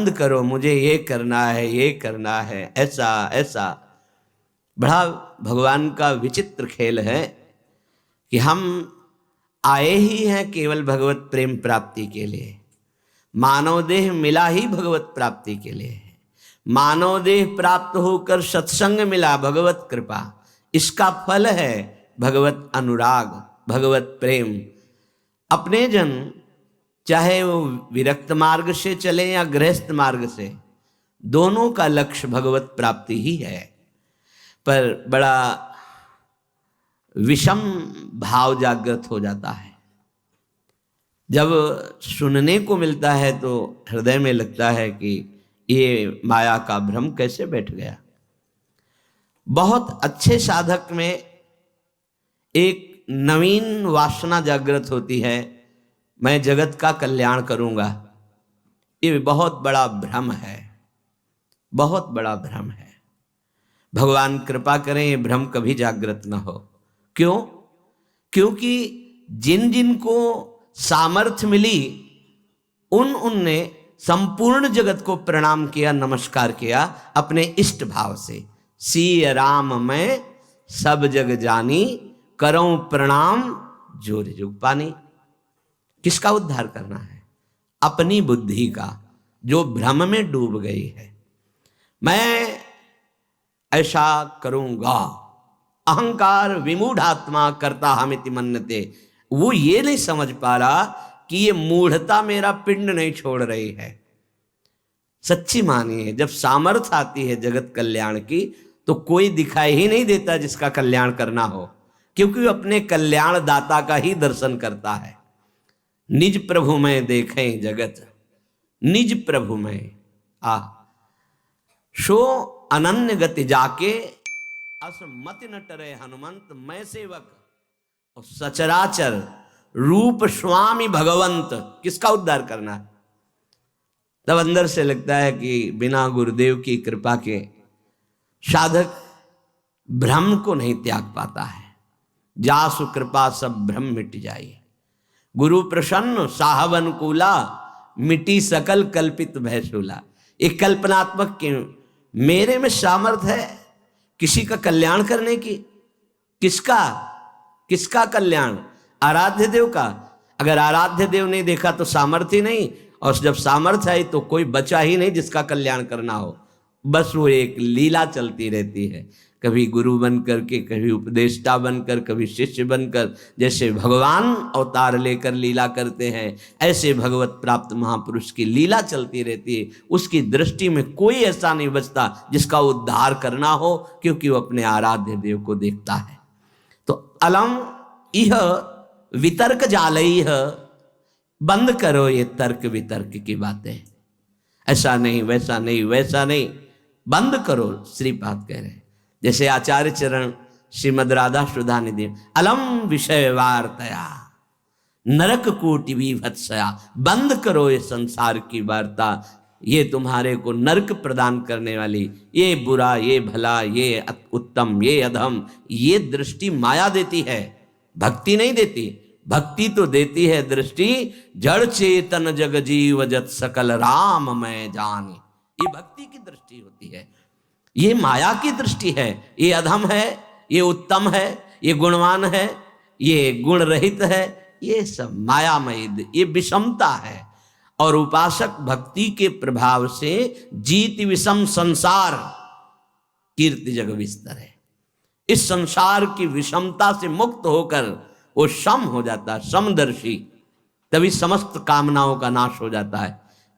करो, मुझे ये करना है, ये करना है, ऐसा ऐसा। बड़ा भगवान का विचित्र खेल है कि हम आए ही हैं केवल भगवत प्रेम प्राप्ति के लिए। मानव देह मिला ही भगवत प्राप्ति के लिए है। मानव देह प्राप्त होकर सत्संग मिला, भगवत कृपा। इसका फल है भगवत अनुराग, भगवत प्रेम। अपने जन चाहे वो विरक्त मार्ग से चले या गृहस्थ मार्ग से, दोनों का लक्ष्य भगवत प्राप्ति ही है। पर बड़ा विषम भाव जागृत हो जाता है। जब सुनने को मिलता है तो हृदय में लगता है कि ये माया का भ्रम कैसे बैठ गया। बहुत अच्छे साधक में एक नवीन वासना जागृत होती है, मैं जगत का कल्याण करूंगा। ये बहुत बड़ा भ्रम है, बहुत बड़ा भ्रम है। भगवान कृपा करें ये भ्रम कभी जागृत न हो। क्यों? क्योंकि जिन जिन को सामर्थ्य मिली उनने संपूर्ण जगत को प्रणाम किया, नमस्कार किया अपने इष्ट भाव से। सी राम मैं सब जग जानी, करऊं प्रणाम जोर जुग पानी। किसका उद्धार करना है? अपनी बुद्धि का, जो भ्रम में डूब गई है। मैं ऐसा करूंगा, अहंकार विमूढ़ात्मा करता हमिति मन्यते। वो ये नहीं समझ पा रहा कि ये मूढ़ता मेरा पिंड नहीं छोड़ रही है। सच्ची मानिए, जब सामर्थ्य आती है जगत कल्याण की तो कोई दिखाई ही नहीं देता जिसका कल्याण करना हो, क्योंकि वो अपने कल्याण दाता का ही दर्शन करता है। निज प्रभु में देखें जगत, निज प्रभु में सो अनन्य गति जाके, असमति न टरे हनुमंत मैं सेवक, और सचराचर रूप स्वामी भगवंत। किसका उद्धार करना है? तब अंदर से लगता है कि बिना गुरुदेव की कृपा के साधक भ्रम को नहीं त्याग पाता है। जासु कृपा सब भ्रम मिट जाए, गुरु प्रसन्न साहब अनुकूला, मिटी सकल कल्पित भयशूला। एक कल्पनात्मक के मेरे में सामर्थ्य है किसी का कल्याण करने की। किसका? किसका कल्याण? आराध्य देव का। अगर आराध्य देव नहीं देखा तो सामर्थ्य नहीं, और जब सामर्थ्य आई तो कोई बचा ही नहीं जिसका कल्याण करना हो। बस वो एक लीला चलती रहती है, कभी गुरु बनकर के, कभी उपदेष्टा बनकर, कभी शिष्य बनकर। जैसे भगवान अवतार लेकर लीला करते हैं, ऐसे भगवत प्राप्त महापुरुष की लीला चलती रहती है। उसकी दृष्टि में कोई ऐसा नहीं बचता जिसका उद्धार करना हो, क्योंकि वो अपने आराध्य देव को देखता है। तो अलम इह वितर्क जालई, बंद करो ये तर्क वितर्क की बातें। ऐसा नहीं, वैसा नहीं, वैसा नहीं, बंद करो। श्रीपाद कह रहे हैं, जैसे आचार्य चरण श्रीमद राधा सुधा निधि, अलम विषय वार्तया नरक कोटि विभत्सया। बंद करो ये संसार की वार्ता, ये तुम्हारे को नरक प्रदान करने वाली, ये बुरा, ये भला, ये उत्तम, ये अधम, ये दृष्टि माया देती है, भक्ति नहीं देती। भक्ति तो देती है दृष्टि, जड़ चेतन जग जीव जत सकल राम मैं जानी। ये भक्ति की दृष्टि होती है, ये माया की दृष्टि है। ये अधम है, ये उत्तम है, ये गुणवान है, ये गुण रहित है, ये सब मायामय, ये विषमता है। और उपासक भक्ति के प्रभाव से जीत विषम संसार कीर्ति जग विस्तर है। इस संसार की विषमता से मुक्त होकर वो सम हो जाता है, समदर्शी। तभी समस्त कामनाओं का नाश हो जाता है,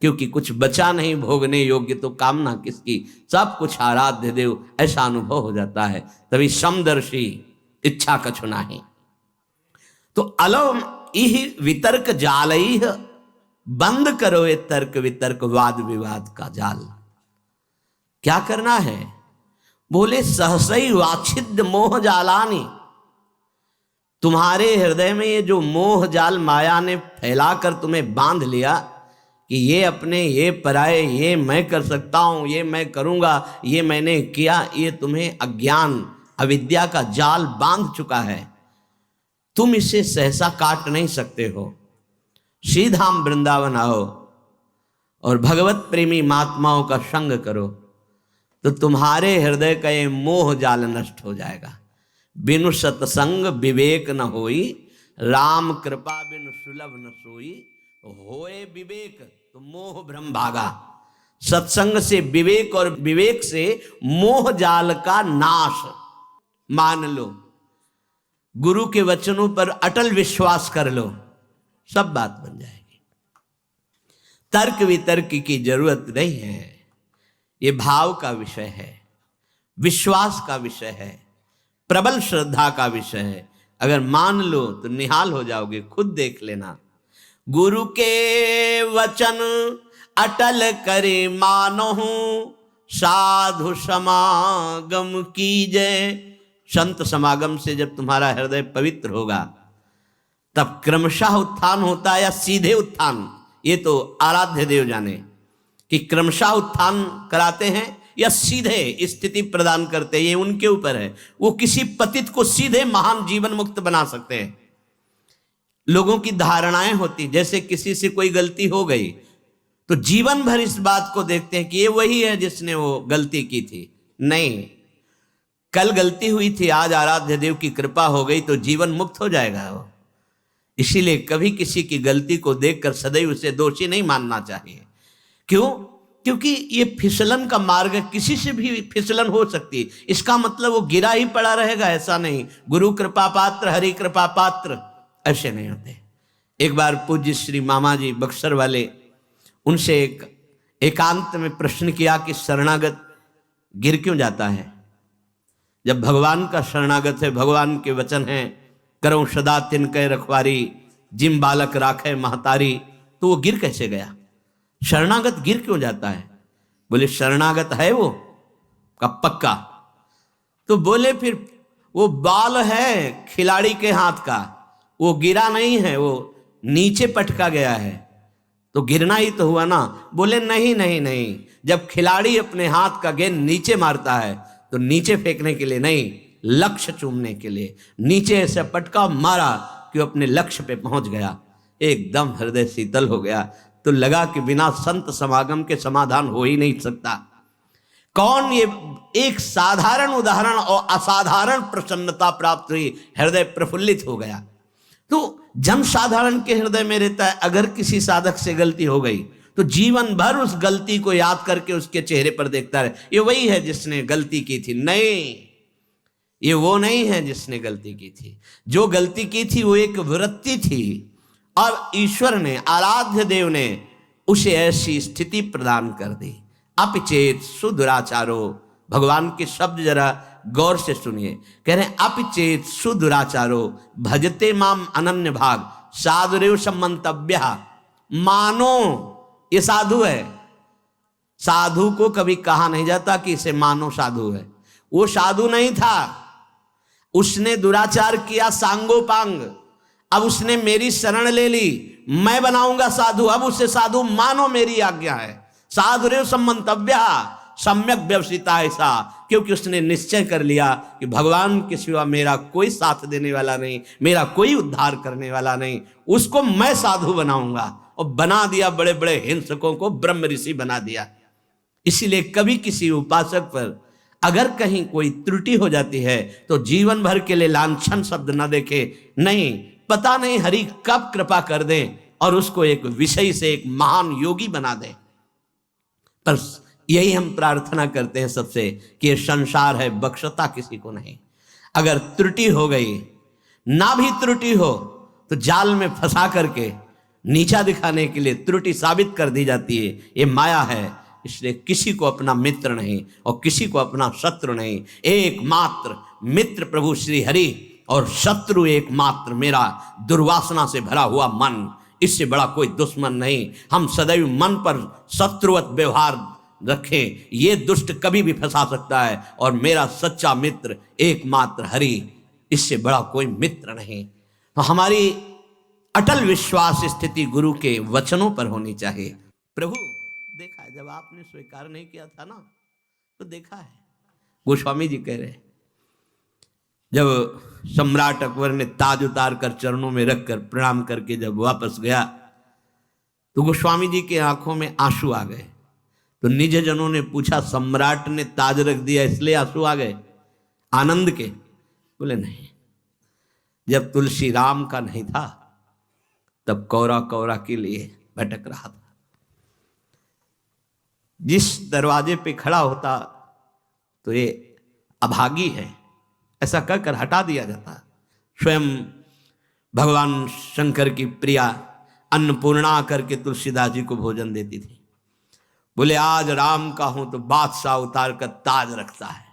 क्योंकि कुछ बचा नहीं भोगने योग्य, तो कामना किसकी, सब कुछ आराध्य देव, ऐसा अनुभव हो जाता है। तभी समदर्शी, इच्छा कछु नहीं। तो अलम इह वितर्क जालई, बंद करो ये तर्क वितर्क वाद विवाद का जाल। क्या करना है? बोले सहसई वाछिद्य मोह जालानी। तुम्हारे हृदय में ये जो मोह जाल माया ने फैलाकर तुम्हें बांध लिया कि ये अपने, ये पराये, ये मैं कर सकता हूं, ये मैं करूंगा, ये मैंने किया, ये तुम्हें अज्ञान अविद्या का जाल बांध चुका है। तुम इसे सहसा काट नहीं सकते हो। सीधा वृंदावन आओ, और भगवत प्रेमी महात्माओं का संग करो तो तुम्हारे हृदय का ये मोह जाल नष्ट हो जाएगा। बिनु सत्संग विवेक न होई, राम कृपा बिनु सुलभ न सोई। होए विवेक तो मोह भ्रम भागा। सत्संग से विवेक और विवेक से मोह जाल का नाश। मान लो, गुरु के वचनों पर अटल विश्वास कर लो, सब बात बन जाएगी। तर्क वितर्क की जरूरत नहीं है। ये भाव का विषय है, विश्वास का विषय है, प्रबल श्रद्धा का विषय है। अगर मान लो तो निहाल हो जाओगे, खुद देख लेना। गुरु के वचन अटल करे मानहु, साधु समागम कीजय। संत समागम से जब तुम्हारा हृदय पवित्र होगा तब क्रमशः उत्थान होता है या सीधे उत्थान, ये तो आराध्य देव जाने कि क्रमशः उत्थान कराते हैं या सीधे स्थिति प्रदान करते हैं, ये उनके ऊपर है। वो किसी पतित को सीधे महान जीवन मुक्त बना सकते हैं। लोगों की धारणाएं होती, जैसे किसी से कोई गलती हो गई तो जीवन भर इस बात को देखते हैं कि ये वही है जिसने वो गलती की थी। नहीं, कल गलती हुई थी, आज आराध्य देव की कृपा हो गई तो जीवन मुक्त हो जाएगा वो। इसीलिए कभी किसी की गलती को देखकर सदैव उसे दोषी नहीं मानना चाहिए। क्यों? क्योंकि ये फिसलन का मार्ग है, किसी से भी फिसलन हो सकती है। इसका मतलब वो गिरा ही पड़ा रहेगा, ऐसा नहीं। गुरु कृपा पात्र, हरि कृपा पात्र ऐसे नहीं होते। एक बार पूज्य श्री मामा जी बक्सर वाले, उनसे एकांत में प्रश्न किया कि शरणागत गिर क्यों जाता है? जब भगवान का शरणागत है, भगवान के वचन हैं, करो सदा तिनके रखवारी, जिम बालक राखे महतारी, तो वो गिर कैसे गया? शरणागत गिर क्यों जाता है? बोले शरणागत है वो का पक्का। तो बोले फिर वो बाल है खिलाड़ी के हाथ का, वो गिरा नहीं है, वो नीचे पटका गया है, तो गिरना ही तो हुआ ना। बोले नहीं नहीं नहीं, जब खिलाड़ी अपने हाथ का गेंद नीचे मारता है तो नीचे फेंकने के लिए नहीं, लक्ष्य चूमने के लिए नीचे ऐसे पटका मारा कि वो अपने लक्ष्य पे पहुंच गया। एकदम हृदय शीतल हो गया। तो लगा कि बिना संत समागम के समाधान हो ही नहीं सकता। कौन? ये एक साधारण उदाहरण और असाधारण प्रसन्नता प्राप्त हुई, हृदय प्रफुल्लित हो गया। तो जन साधारण के हृदय में रहता है, अगर किसी साधक से गलती हो गई तो जीवन भर उस गलती को याद करके उसके चेहरे पर देखता रहे, ये वही है जिसने गलती की थी। नहीं, ये वो नहीं है जिसने गलती की थी। जो गलती की थी वो एक वृत्ति थी, और ईश्वर ने, आराध्य देव ने उसे ऐसी स्थिति प्रदान कर दी। अपिचेत सुदुराचारो, भगवान के शब्द जरा गौर से सुनिए। कह रहे हैं अपिचेत सुदुराचारो भजते माम अनन्य भाग, साधुरेव सम्मंतव्य। मानो ये साधु है। साधु को कभी कहा नहीं जाता कि इसे मानो साधु है। वो साधु नहीं था, उसने दुराचार किया सांगोपांग। अब उसने मेरी शरण ले ली, मैं बनाऊंगा साधु, अब उसे साधु मानो, मेरी आज्ञा है। साधुरेव सम्मंतव्य सम्यक व्यवसिता ऐसा, क्योंकि उसने निश्चय कर लिया कि भगवान के सिवा मेरा कोई साथ देने वाला नहीं, मेरा कोई उद्धार करने वाला नहीं, उसको मैं साधु बनाऊंगा। और बना दिया, बड़े बड़े हिंसकों को ब्रह्म ऋषि बना दिया। इसीलिए कभी किसी उपासक पर अगर कहीं कोई त्रुटि हो जाती है तो जीवन भर के लिए लांछन शब्द न देखे। नहीं, पता नहीं हरि कब कृपा कर दे और उसको एक विषय से एक महान योगी बना दे। पर यही हम प्रार्थना करते हैं सबसे कि ये संसार है, बख्शता किसी को नहीं। अगर त्रुटि हो गई, ना भी त्रुटि हो तो जाल में फंसा करके नीचा दिखाने के लिए त्रुटि साबित कर दी जाती है। ये माया है। इसलिए किसी को अपना मित्र नहीं और किसी को अपना शत्रु नहीं। एकमात्र मित्र प्रभु श्री हरि और शत्रु एकमात्र मेरा दुर्वासना से भरा हुआ मन। इससे बड़ा कोई दुश्मन नहीं। हम सदैव मन पर शत्रुवत व्यवहार रखें, ये दुष्ट कभी भी फंसा सकता है। और मेरा सच्चा मित्र एकमात्र हरि, इससे बड़ा कोई मित्र नहीं। तो हमारी अटल विश्वास स्थिति गुरु के वचनों पर होनी चाहिए। प्रभु देखा है, जब आपने स्वीकार नहीं किया था ना, तो देखा है। गोस्वामी जी कह रहे, जब सम्राट अकबर ने ताज उतार कर चरणों में रखकर प्रणाम करके जब वापस गया तो गोस्वामी जी के आंखों में आंसू आ गए। तो निज जनों ने पूछा, सम्राट ने ताज रख दिया इसलिए आंसू आ गए आनंद के? बोले नहीं, जब तुलसी राम का नहीं था तब कौरा कौरा के लिए भटक रहा था। जिस दरवाजे पे खड़ा होता तो ये अभागी है ऐसा कहकर हटा दिया जाता। स्वयं भगवान शंकर की प्रिया अन्नपूर्णा करके तुलसीदास जी को भोजन देती थी। बोले आज राम का हूं तो बादशाह उतार कर ताज रखता है,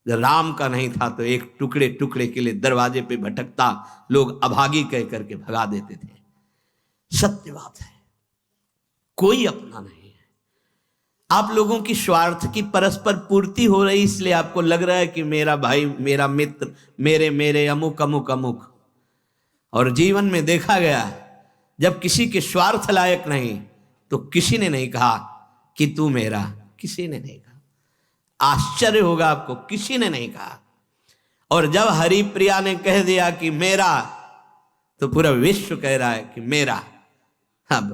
जब राम का नहीं था तो एक टुकड़े टुकड़े के लिए दरवाजे पे भटकता, लोग अभागी कह करके भगा देते थे। सत्य बात है, कोई अपना नहीं है। आप लोगों की स्वार्थ की परस्पर पूर्ति हो रही, इसलिए आपको लग रहा है कि मेरा भाई, मेरा मित्र, मेरे मेरे अमुक अमुक अमुक। और जीवन में देखा गया, जब किसी के स्वार्थ लायक नहीं तो किसी ने नहीं कहा कि तू मेरा, किसी ने नहीं कहा। आश्चर्य होगा आपको, किसी ने नहीं कहा। और जब हरिप्रिया ने कह दिया कि मेरा, तो पूरा विश्व कह रहा है कि मेरा। अब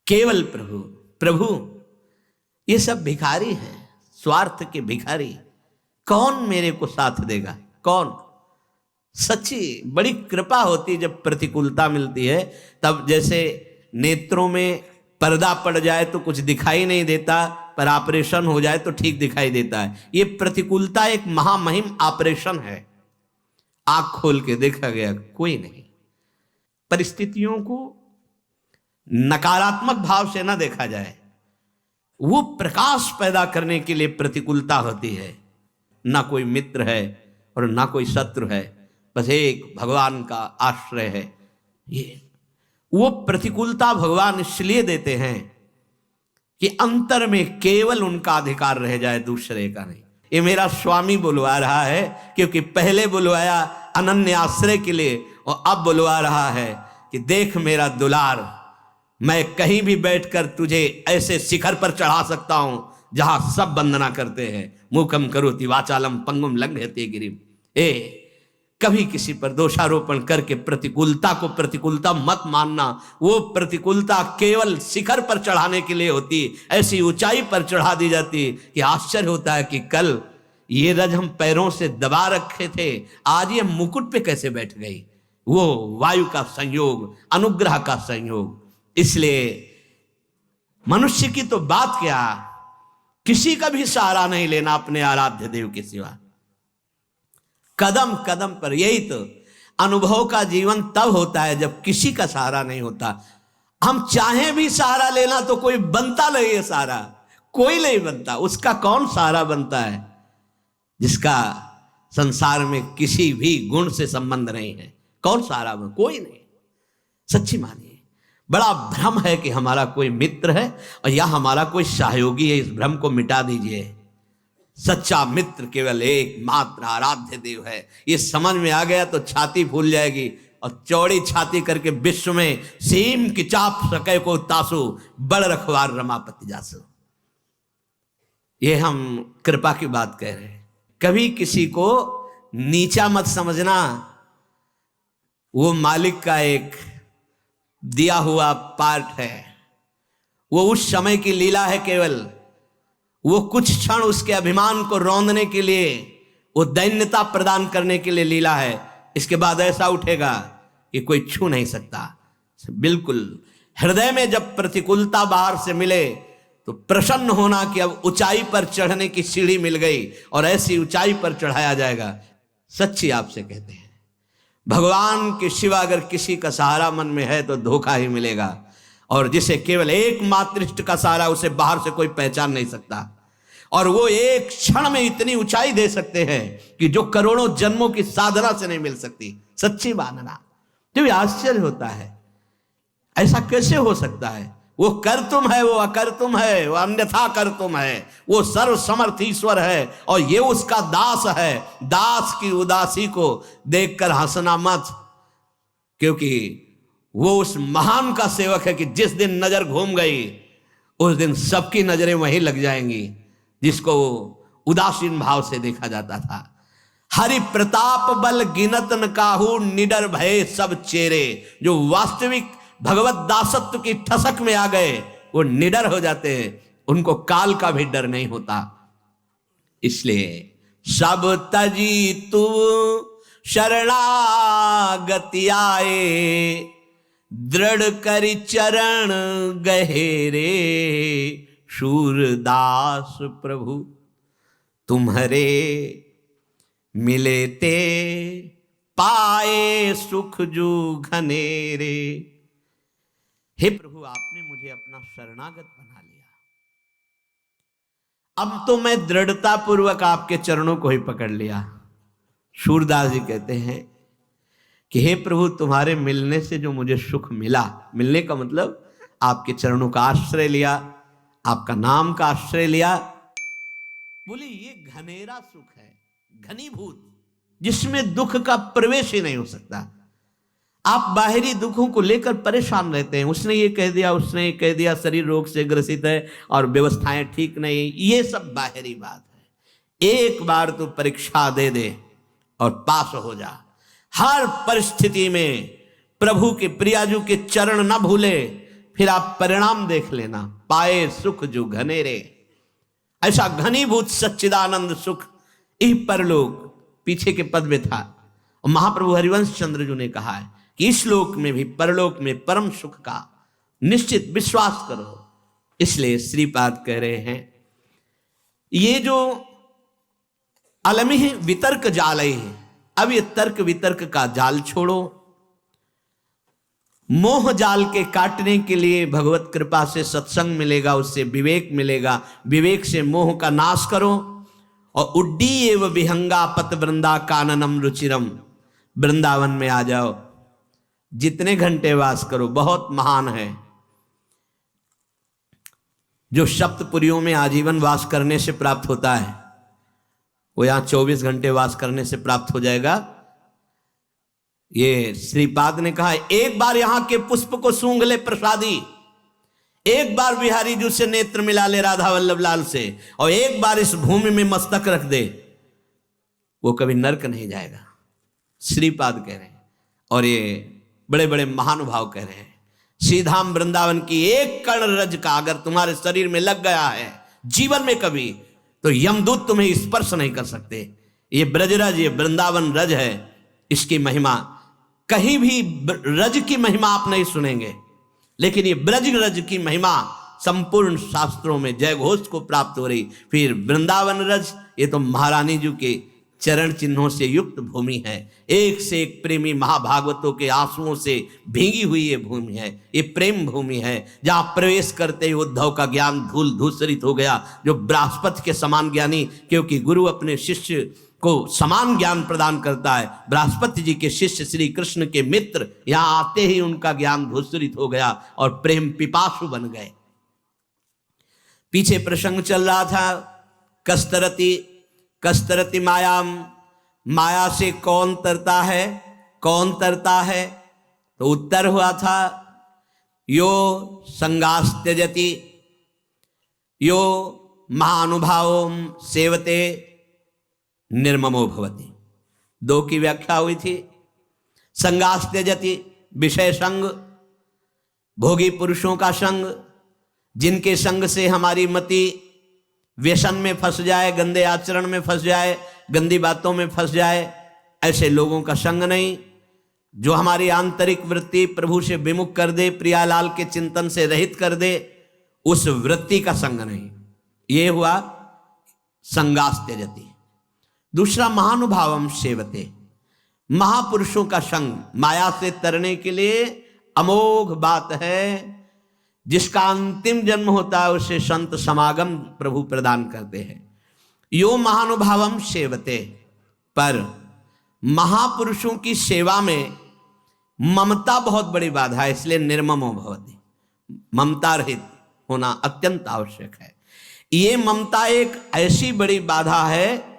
केवल प्रभु प्रभु, ये सब भिखारी हैं, स्वार्थ के भिखारी। कौन मेरे को साथ देगा? कौन? सच्ची बड़ी कृपा होती जब प्रतिकूलता मिलती है। तब जैसे नेत्रों में पर्दा पड़ जाए तो कुछ दिखाई नहीं देता, पर ऑपरेशन हो जाए तो ठीक दिखाई देता है। ये प्रतिकूलता एक महामहिम ऑपरेशन है। आंख खोल के देखा गया, कोई नहीं। परिस्थितियों को नकारात्मक भाव से ना देखा जाए, वो प्रकाश पैदा करने के लिए प्रतिकूलता होती है। ना कोई मित्र है और ना कोई शत्रु है, बस एक भगवान का आश्रय है। ये वो प्रतिकूलता भगवान इसलिए देते हैं कि अंतर में केवल उनका अधिकार रह जाए, दूसरे का नहीं। ये मेरा स्वामी बुलवा रहा है, क्योंकि पहले बुलवाया अनन्य आश्रय के लिए और अब बुलवा रहा है कि देख मेरा दुलार, मैं कहीं भी बैठकर तुझे ऐसे शिखर पर चढ़ा सकता हूं जहां सब वंदना करते हैं। मूकम करोति वाचालम पंगुम लंघयते गिरिम। कभी किसी पर दोषारोपण करके प्रतिकूलता को प्रतिकूलता मत मानना। वो प्रतिकूलता केवल शिखर पर चढ़ाने के लिए होती, ऐसी ऊंचाई पर चढ़ा दी जाती कि आश्चर्य होता है कि कल ये रज हम पैरों से दबा रखे थे, आज ये मुकुट पे कैसे बैठ गई। वो वायु का संयोग, अनुग्रह का संयोग। इसलिए मनुष्य की तो बात क्या, किसी का भी सहारा नहीं लेना अपने आराध्य देव के सिवा। कदम कदम पर, यही तो अनुभव का जीवन तब होता है जब किसी का सहारा नहीं होता। हम चाहें भी सहारा लेना तो कोई बनता नहीं है सहारा, कोई नहीं बनता। उसका कौन सहारा बनता है? जिसका संसार में किसी भी गुण से संबंध नहीं है, कौन सहारा बन? कोई नहीं। सच्ची मानिए, बड़ा भ्रम है कि हमारा कोई मित्र है और या हमारा कोई सहयोगी है। इस भ्रम को मिटा दीजिए। सच्चा मित्र केवल एक मात्र आराध्य देव है। ये समझ में आ गया तो छाती फूल जाएगी, और चौड़ी छाती करके विश्व में सीम की चाप सके को तासु, बड़ रखवार रमापति जासु। ये हम कृपा की बात कह रहे हैं। कभी किसी को नीचा मत समझना। वो मालिक का एक दिया हुआ पार्ट है, वो उस समय की लीला है केवल। वो कुछ क्षण उसके अभिमान को रौंदने के लिए, वो दैन्यता प्रदान करने के लिए लीला है। इसके बाद ऐसा उठेगा कि कोई छू नहीं सकता। बिल्कुल हृदय में जब प्रतिकूलता बाहर से मिले तो प्रसन्न होना कि अब ऊंचाई पर चढ़ने की सीढ़ी मिल गई और ऐसी ऊंचाई पर चढ़ाया जाएगा। सच्ची आपसे कहते हैं, भगवान के सिवा अगर किसी का सहारा मन में है तो धोखा ही मिलेगा। और जिसे केवल एकमात्र इष्ट का सहारा, उसे बाहर से कोई पहचान नहीं सकता। और वो एक क्षण में इतनी ऊंचाई दे सकते हैं कि जो करोड़ों जन्मों की साधना से नहीं मिल सकती। सच्ची मानना तो आश्चर्य होता है, ऐसा कैसे हो सकता है? वो कर तुम है, वो अकर तुम है, वो अन्यथा कर तुम है, वो सर्व समर्थ ईश्वर है और ये उसका दास है। दास की उदासी को देखकर हंसना मत, क्योंकि वो उस महान का सेवक है कि जिस दिन नजर घूम गई उस दिन सबकी नजरें वहीं लग जाएंगी, जिसको उदासीन भाव से देखा जाता था। हरि प्रताप बल गिनत न काहू, निडर भय सब चेरे। जो वास्तविक भगवत दासत्व की ठसक में आ गए, वो निडर हो जाते हैं, उनको काल का भी डर नहीं होता। इसलिए सब तजी तू शरणागति आए, दृढ़ करि चरण गहेरे, शूरदास प्रभु तुम्हारे मिले ते पाए सुख जो घनेरे। हे प्रभु, आपने मुझे अपना शरणागत बना लिया, अब तो मैं दृढ़ता पूर्वक आपके चरणों को ही पकड़ लिया। सूरदास जी कहते हैं कि हे प्रभु, तुम्हारे मिलने से जो मुझे सुख मिला, मिलने का मतलब आपके चरणों का आश्रय लिया, आपका नाम का आश्रय लिया, बोले ये घनेरा सुख है, घनीभूत, जिसमें दुख का प्रवेश ही नहीं हो सकता। आप बाहरी दुखों को लेकर परेशान रहते हैं, उसने ये कह दिया, उसने ये कह दिया, शरीर रोग से ग्रसित है और व्यवस्थाएं ठीक नहीं, ये सब बाहरी बात है। एक बार तो परीक्षा दे दे और पास हो जा। हर परिस्थिति में प्रभु के प्रियाजू के चरण न भूले, फिर आप परिणाम देख लेना, पाए सुख जो घनेरे। ऐसा घनीभूत सच्चिदानंद सुख इह परलोक, पीछे के पद में था, और महाप्रभु हरिवंश चंद्र जी ने कहा है कि इस लोक में भी परलोक में परम सुख का निश्चित विश्वास करो। इसलिए श्रीपाद कह रहे हैं, ये जो अलमिह वितर्क जाल है, अब ये तर्क वितर्क का जाल छोड़ो, मोह जाल के काटने के लिए भगवत कृपा से सत्संग मिलेगा, उससे विवेक मिलेगा, विवेक से मोह का नाश करो, और उड्डी एव विहंगा पत वृंदा काननम रुचिरम, वृंदावन में आ जाओ, जितने घंटे वास करो बहुत महान है। जो सप्तपुरियों में आजीवन वास करने से प्राप्त होता है, वो यहां 24 घंटे वास करने से प्राप्त हो जाएगा। ये श्रीपाद ने कहा, एक बार यहां के पुष्प को सूंघ ले प्रसादी, एक बार बिहारी जी से नेत्र मिला ले राधा वल्लभ लाल से, और एक बार इस भूमि में मस्तक रख दे, वो कभी नरक नहीं जाएगा। श्रीपाद कह रहे हैं, और ये बड़े बड़े महानुभाव कह रहे हैं, सीधाम वृंदावन की एक कण रज का अगर तुम्हारे शरीर में लग गया है जीवन में कभी, तो यमदूत तुम्हें स्पर्श नहीं कर सकते। ये ब्रजरज, ये वृंदावन रज है, इसकी महिमा कहीं भी रज की महिमा आप नहीं सुनेंगे, लेकिन ये ब्रज रज की महिमा संपूर्ण शास्त्रों में जय घोष को प्राप्त हो रही। फिर वृंदावन रज, ये तो महारानी जी के चरण चिन्हों से युक्त भूमि है, एक से एक प्रेमी महाभागवतों के आंसुओं से भीगी हुई ये भूमि है, ये प्रेम भूमि है, जहां प्रवेश करते ही उद्धव का ज्ञान धूल धूसरित हो गया, जो बृहस्पति के समान ज्ञानी, क्योंकि गुरु अपने शिष्य को समान ज्ञान प्रदान करता है, बृहस्पति जी के शिष्य श्री कृष्ण के मित्र यहां आते ही उनका ज्ञान धूसरित हो गया और प्रेम पिपासु बन गए। पीछे प्रसंग चल रहा था, कस्तरती कस्तरती मायाम, माया से कौन तरता है, कौन तरता है, तो उत्तर हुआ था यो संगास त्यजति यो महानुभावो सेवते निर्ममो भवति। दो की व्याख्या हुई थी। संगास त्यजति, विषय संग, भोगी पुरुषों का संग, जिनके संग से हमारी मति व्यसन में फंस जाए, गंदे आचरण में फंस जाए, गंदी बातों में फंस जाए, ऐसे लोगों का संग नहीं। जो हमारी आंतरिक वृत्ति प्रभु से विमुख कर दे, प्रियालाल के चिंतन से रहित कर दे, उस वृत्ति का संग नहीं। ये हुआ संगास त्यजति। दूसरा महानुभावम सेवते, महापुरुषों का संग माया से तरने के लिए अमोघ बात है। जिसका अंतिम जन्म होता है उसे संत समागम प्रभु प्रदान करते हैं। यो महानुभावम सेवते, पर महापुरुषों की सेवा में ममता बहुत बड़ी बाधा है, इसलिए निर्ममो भवति, ममता रहित होना अत्यंत आवश्यक है। ये ममता एक ऐसी बड़ी बाधा है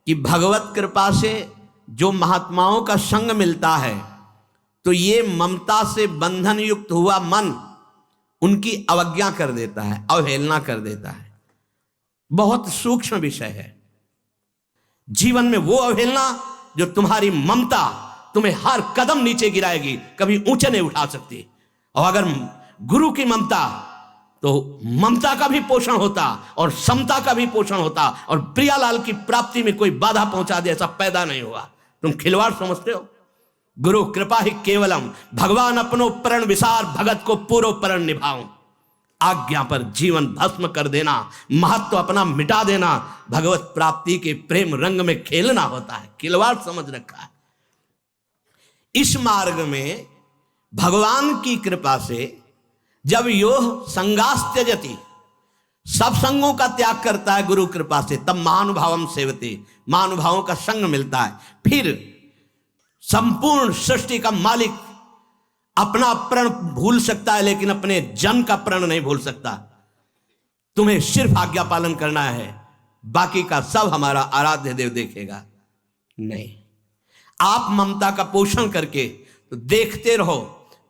कि भगवत कृपा से जो महात्माओं का संग मिलता है, तो ये ममता से बंधन युक्त हुआ मन उनकी अवज्ञा कर देता है, अवहेलना कर देता है। बहुत सूक्ष्म विषय है। जीवन में वो अवहेलना जो तुम्हारी ममता तुम्हें हर कदम नीचे गिराएगी, कभी ऊंचे नहीं उठा सकती। और अगर गुरु की ममता, तो ममता का भी पोषण होता और समता का भी पोषण होता, और प्रियालाल की प्राप्ति में कोई बाधा पहुंचा दे ऐसा पैदा नहीं हुआ। तुम खिलवाड़ समझते हो? गुरु कृपा ही केवलम, भगवान अपनो प्रण विसार, भगत को पूरो प्रण निभाऊं। आज्ञा पर जीवन भस्म कर देना, महत्व अपना मिटा देना, भगवत प्राप्ति के प्रेम रंग में खेलना होता है। खिलवाड़ समझ रखा है। इस मार्ग में भगवान की कृपा से जब योह संगास त्यजति, सब संगों का त्याग करता है गुरु कृपा से, तब महानुभावम सेवते, महानुभावों का संग मिलता है। फिर संपूर्ण सृष्टि का मालिक अपना प्रण भूल सकता है, लेकिन अपने जन का प्रण नहीं भूल सकता। तुम्हें सिर्फ आज्ञा पालन करना है, बाकी का सब हमारा आराध्य देव देखेगा। नहीं, आप ममता का पोषण करके तो देखते रहो,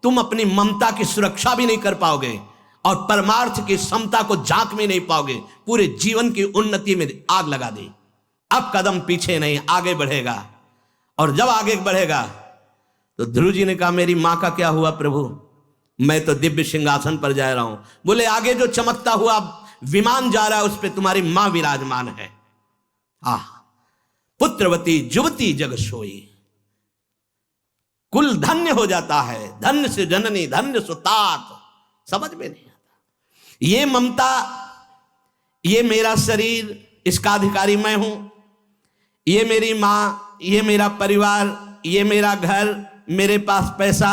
तुम अपनी ममता की सुरक्षा भी नहीं कर पाओगे और परमार्थ की समता को झांक में नहीं पाओगे। पूरे जीवन की उन्नति में आग लगा दी। अब कदम पीछे नहीं, आगे बढ़ेगा। और जब आगे बढ़ेगा तो ध्रुव जी ने कहा, मेरी मां का क्या हुआ प्रभु? मैं तो दिव्य सिंहासन पर जा रहा हूं। बोले, आगे जो चमकता हुआ विमान जा रहा है उस पर तुम्हारी मां विराजमान है। पुत्रवती जुवती जग सोई, कुल धन्य हो जाता है। धन्य से जननी, धन्य सुतात, समझ में नहीं आता। ये ममता, ये मेरा शरीर, इसका अधिकारी मैं हूं, ये मेरी मां, ये मेरा परिवार, ये मेरा घर, मेरे पास पैसा,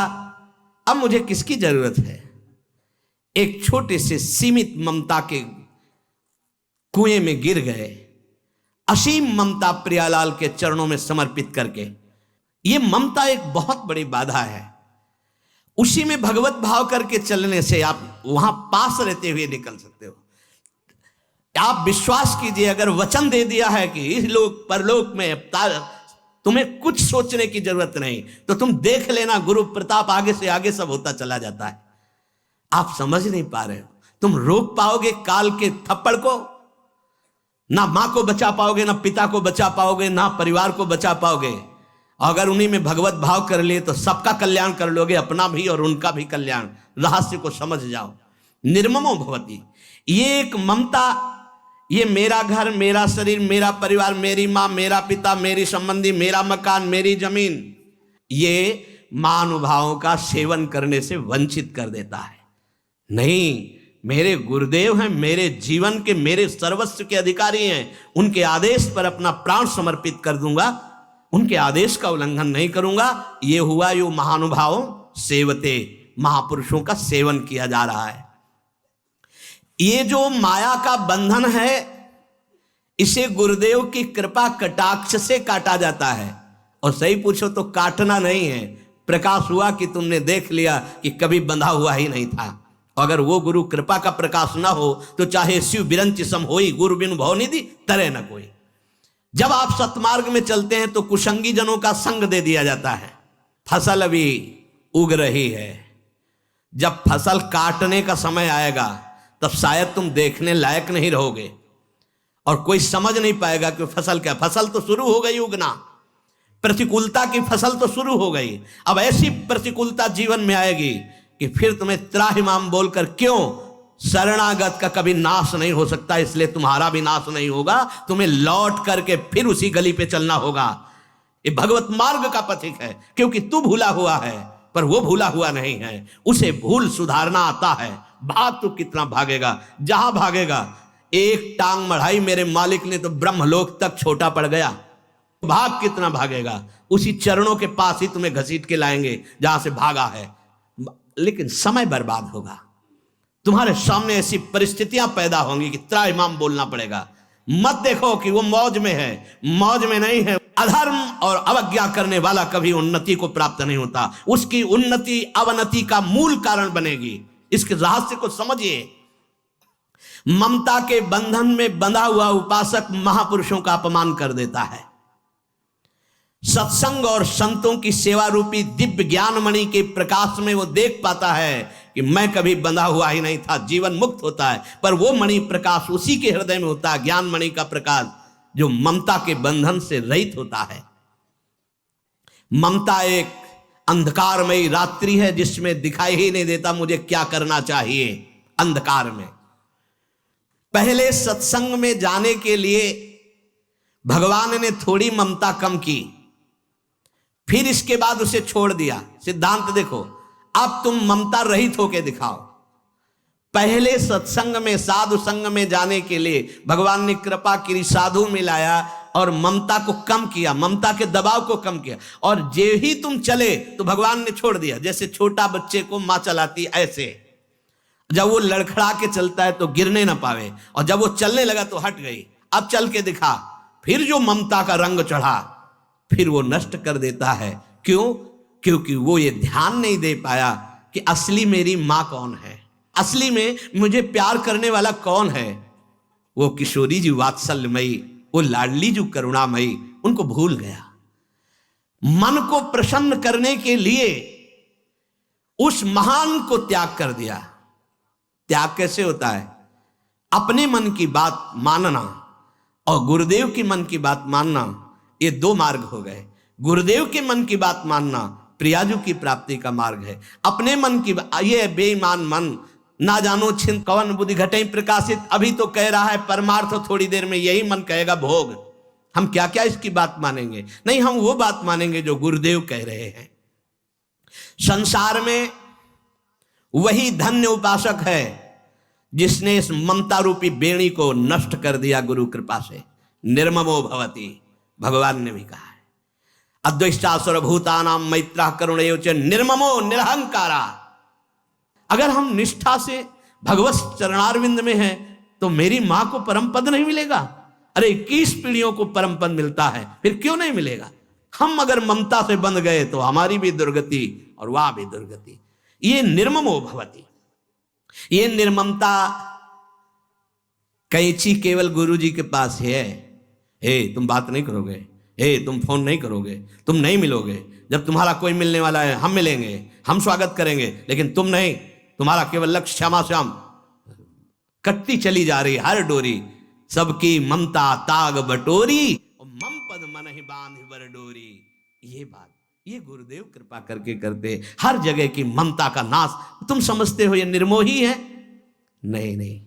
अब मुझे किसकी जरूरत है? एक छोटे से सीमित ममता के कुएं में गिर गए, असीम ममता प्रियालाल के चरणों में समर्पित करके। ये ममता एक बहुत बड़ी बाधा है। उसी में भगवत भाव करके चलने से आप वहां पास रहते हुए निकल सकते हो। आप विश्वास कीजिए, अगर वचन दे दिया है कि इस लोक परलोक में तुम्हें कुछ सोचने की जरूरत नहीं, तो तुम देख लेना, गुरु प्रताप आगे से आगे सब होता चला जाता है। आप समझ नहीं पा रहे हो। तुम रोक पाओगे काल के थप्पड़ को? ना मां को बचा पाओगे, ना पिता को बचा पाओगे, ना परिवार को बचा पाओगे। अगर उन्हीं में भगवत भाव कर लिए तो सबका कल्याण कर लोगे, अपना भी और उनका भी कल्याण। रहस्य को समझ जाओ। निर्ममो भवति, ये एक ममता, ये मेरा घर, मेरा शरीर, मेरा परिवार, मेरी मां, मेरा पिता, मेरी संबंधी, मेरा मकान, मेरी जमीन, ये महानुभावों का सेवन करने से वंचित कर देता है। नहीं, मेरे गुरुदेव हैं, मेरे जीवन के, मेरे सर्वस्व के अधिकारी हैं, उनके आदेश पर अपना प्राण समर्पित कर दूंगा, उनके आदेश का उल्लंघन नहीं करूंगा। ये हुआ यो महानुभावों सेवते, महापुरुषों का सेवन किया जा रहा है। ये जो माया का बंधन है, इसे गुरुदेव की कृपा कटाक्ष से काटा जाता है। और सही पूछो तो काटना नहीं है, प्रकाश हुआ कि तुमने देख लिया कि कभी बंधा हुआ ही नहीं था। अगर वो गुरु कृपा का प्रकाश ना हो तो चाहे शिव बिरंच सम होई, गुरु बिनु भवनिधि तरे न कोई। जब आप सतमार्ग में चलते हैं तो कुसंगी जनों का संग दे दिया जाता है। फसल अभी उग रही है, जब फसल काटने का समय आएगा तब शायद तुम देखने लायक नहीं रहोगे और कोई समझ नहीं पाएगा कि फसल क्या। फसल तो शुरू हो गई उगना, प्रतिकूलता की फसल तो शुरू हो गई। अब ऐसी प्रतिकूलता जीवन में आएगी कि फिर तुम्हें त्राहिमाम बोलकर, क्यों? शरणागत का कभी नाश नहीं हो सकता, इसलिए तुम्हारा भी नाश नहीं होगा। तुम्हें लौट करके फिर उसी गली पे चलना होगा। ये भगवत मार्ग का पथिक है, क्योंकि तू भूला हुआ है पर वो भूला हुआ नहीं है। उसे भूल सुधारना आता है। भाग तो कितना भागेगा, जहां भागेगा। एक टांग मढ़ाई मेरे मालिक ने तो ब्रह्मलोक तक छोटा पड़ गया। भाग कितना भागेगा, उसी चरणों के पास ही तुम्हें घसीट के लाएंगे जहां से भागा है। लेकिन समय बर्बाद होगा। तुम्हारे सामने ऐसी परिस्थितियां पैदा होंगी कि त्राहिमाम बोलना पड़ेगा। मत देखो कि वो मौज में है, मौज में नहीं है। अधर्म और अवज्ञा करने वाला कभी उन्नति को प्राप्त नहीं होता। उसकी उन्नति अवनति का मूल कारण बनेगी। इसके रहस्य को समझिए। ममता के बंधन में बंधा हुआ उपासक महापुरुषों का अपमान कर देता है। सत्संग और संतों की सेवा रूपी दिव्य ज्ञान मणि के प्रकाश में वो देख पाता है कि मैं कभी बंधा हुआ ही नहीं था, जीवन मुक्त होता है। पर वो मणि प्रकाश उसी के हृदय में होता है, ज्ञान मणि का प्रकाश, जो ममता के बंधन से रहित होता है। ममता एक अंधकारमयी रात्रि है जिसमें दिखाई ही नहीं देता मुझे क्या करना चाहिए। अंधकार में पहले सत्संग में जाने के लिए भगवान ने थोड़ी ममता कम की, फिर इसके बाद उसे छोड़ दिया। सिद्धांत देखो, अब तुम ममता रहित होके दिखाओ। पहले सत्संग में साधु संग में जाने के लिए भगवान ने कृपा की, साधु मिलाया और ममता को कम किया, ममता के दबाव को कम किया। और जे ही तुम चले तो भगवान ने छोड़ दिया। जैसे छोटा बच्चे को मां चलाती, ऐसे जब वो लड़खड़ा के चलता है तो गिरने ना पावे, और जब वो चलने लगा तो हट गई, अब चल के दिखा। फिर जो ममता का रंग चढ़ा फिर वो नष्ट कर देता है। क्यों? क्योंकि वो ये ध्यान नहीं दे पाया कि असली मेरी मां कौन है, असली में मुझे प्यार करने वाला कौन है। वो किशोरी जी वात्सल्यमयी, वो लाडली जी करुणामयी, उनको भूल गया। मन को प्रसन्न करने के लिए उस महान को त्याग कर दिया। त्याग कैसे होता है? अपने मन की बात मानना और गुरुदेव की मन की बात मानना, ये दो मार्ग हो गए। गुरुदेव के मन की बात मानना प्रियाजू की प्राप्ति का मार्ग है। अपने मन की ये बेईमान मन, ना जानो छिन कवन बुद्धि घटे प्रकाशित, अभी तो कह रहा है परमार्थ, थोड़ी देर में यही मन कहेगा भोग। हम क्या क्या इसकी बात मानेंगे? नहीं, हम वो बात मानेंगे जो गुरुदेव कह रहे हैं। संसार में वही धन्य उपासक है जिसने इस ममता रूपी बेड़ी को नष्ट कर दिया गुरु कृपा से। निर्ममो भवति, भगवान ने भी कहा है। अद्वैष्टा सर्वभूतानां मैत्रः करुणैव च निर्ममो निरहंकारा। अगर हम निष्ठा से भगवत चरणारविंद में हैं तो मेरी मां को परम पद नहीं मिलेगा? अरे 21 पीढ़ियों को परम पद मिलता है, फिर क्यों नहीं मिलेगा? हम अगर ममता से बंध गए तो हमारी भी दुर्गति और वह भी दुर्गति। ये निर्ममो भवति, ये निर्ममता कैंची केवल गुरु जी के पास है। हे तुम बात नहीं करोगे, हे तुम फोन नहीं करोगे, तुम नहीं मिलोगे। जब तुम्हारा कोई मिलने वाला है हम मिलेंगे, हम स्वागत करेंगे, लेकिन तुम नहीं। तुम्हारा केवल लक्ष्य श्यामा श्याम। कटती चली जा रही हर डोरी, सबकी ममता ताग बटोरी, मम पद मन ही बांध बर डोरी। ये बात ये गुरुदेव कृपा करके करते। हर जगह की ममता का नाश। तुम समझते हो ये निर्मोही है? नहीं नहीं,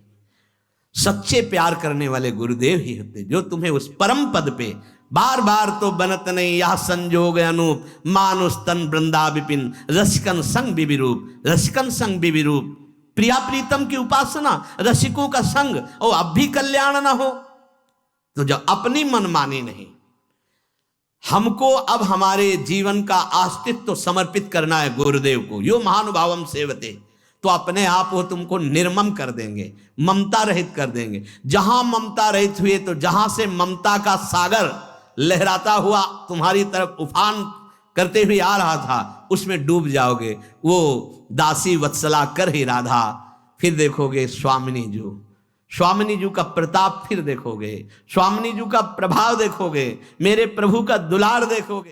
सच्चे प्यार करने वाले गुरुदेव ही होते जो तुम्हें उस परम पद पे बार बार तो बनत नहीं यह संजोग अनूप, मानुष तन वृंदा विपिन, रसिकन संग विविरूप, रसिकन संग विविरूप। प्रिया प्रीतम की उपासना, रसिकों का संग, और अब भी कल्याण ना हो तो जब अपनी मनमानी नहीं, हमको अब हमारे जीवन का अस्तित्व समर्पित करना है गुरुदेव को। यो महानुभावम सेवते, तो अपने आप वो तुमको निर्मम कर देंगे, ममता रहित कर देंगे। जहां ममता रहित हुए तो जहां से ममता का सागर लहराता हुआ तुम्हारी तरफ उफान करते हुए आ रहा था, उसमें डूब जाओगे। वो दासी वत्सला कर ही राधा, फिर देखोगे स्वामिनी जी, स्वामिनी जी का प्रताप फिर देखोगे, स्वामिनी जी का प्रभाव देखोगे, मेरे प्रभु का दुलार देखोगे।